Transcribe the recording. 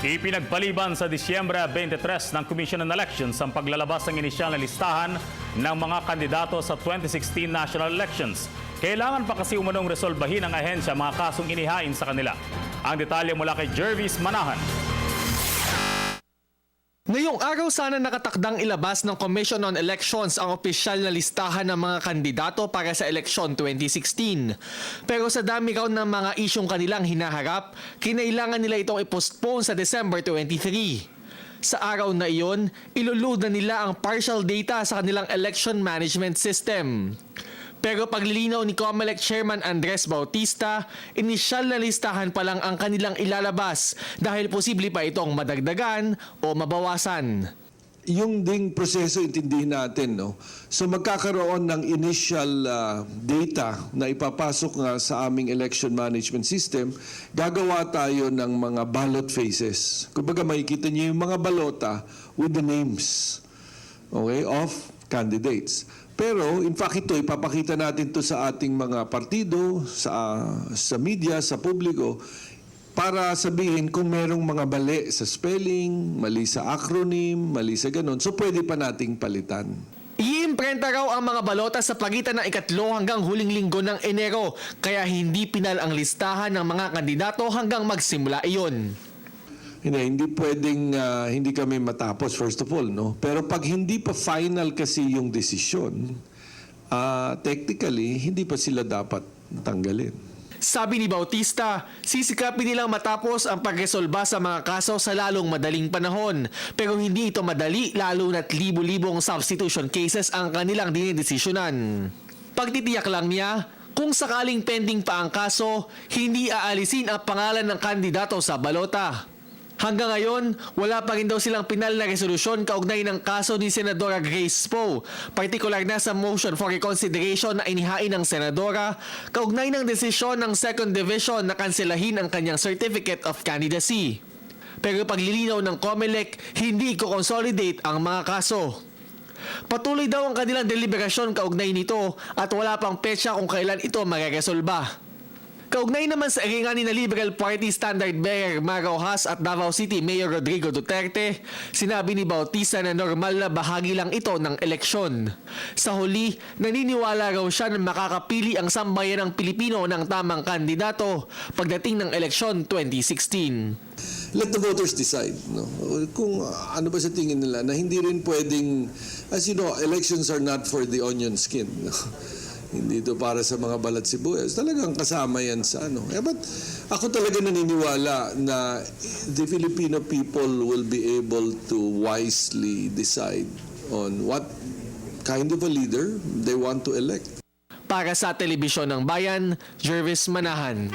Ipinagpaliban sa Disyembre 23 ng Commission on Elections ang paglalabas ng inisyal na listahan ng mga kandidato sa 2016 national elections. Kailangan pa kasi umunong resolbahin ng ahensya mga kasong inihain sa kanila. Ang detalye mula kay Jervis Manahan. Ngayong araw sana nakatakdang ilabas ng Commission on Elections ang opisyal na listahan ng mga kandidato para sa eleksyon 2016. Pero sa dami raw ng mga isyong kanilang hinaharap, kinailangan nila itong i-postpone sa December 23. Sa araw na iyon, iluluad na nila ang partial data sa kanilang election management system. Pero paglilinaw ni COMELEC Chairman Andres Bautista, inisyal na listahan pa lang ang kanilang ilalabas dahil posible pa itong madagdagan o mabawasan. Yung ding proseso intindihin natin, no? So magkakaroon ng initial data na ipapasok nga sa aming election management system, gagawa tayo ng mga ballot phases. Kumbaga makikita niyo yung mga balota with the names, okay, of candidates. Pero in fact ito, ipapakita natin to sa ating mga partido, sa media, sa publiko, para sabihin kung merong mga mali sa spelling, mali sa acronym, mali sa ganun. So pwede pa nating palitan. Iimprenta raw ang mga balota sa pagitan ng ikatlo hanggang huling linggo ng Enero, kaya hindi pinal ang listahan ng mga kandidato hanggang magsimula iyon. Hindi pwedeng hindi kami matapos, first of all, no? Pero pag hindi pa final kasi yung desisyon, technically, hindi pa sila dapat tanggalin. Sabi ni Bautista, sisikapin nilang matapos ang pagresolba sa mga kaso sa lalong madaling panahon. Pero hindi ito madali, lalo na't libu-libong substitution cases ang kanilang dinidesisyonan. Pagtitiyak lang niya, kung sakaling pending pa ang kaso, hindi aalisin ang pangalan ng kandidato sa balota. Hanggang ngayon, wala pa rin daw silang pinal na resolusyon kaugnay ng kaso ni Senadora Grace Poe, partikular na sa motion for reconsideration na inihain ng Senadora, kaugnay ng desisyon ng Second Division na kanselahin ang kanyang Certificate of Candidacy. Pero paglilinaw ng COMELEC, hindi i-consolidate ang mga kaso. Patuloy daw ang kanilang deliberasyon kaugnay nito at wala pang petsa kung kailan ito mareresolba. Kaugnay naman sa iringan ni na Liberal Party Standard Bearer Mara Rojas at Davao City Mayor Rodrigo Duterte, sinabi ni Bautista na normal na bahagi lang ito ng eleksyon. Sa huli, naniniwala raw siya na makakapili ang sambayan ng Pilipino ng tamang kandidato pagdating ng eleksyon 2016. Let the voters decide, no? Kung ano ba sa tingin nila na hindi rin pwedeng, as you know, elections are not for the onion skin, no? Hindi ito para sa mga balat sibuyas. Talagang kasama yan sa ano. But ako talaga naniniwala na the Filipino people will be able to wisely decide on what kind of a leader they want to elect. Para sa Telebisyon ng Bayan, Jervis Manahan.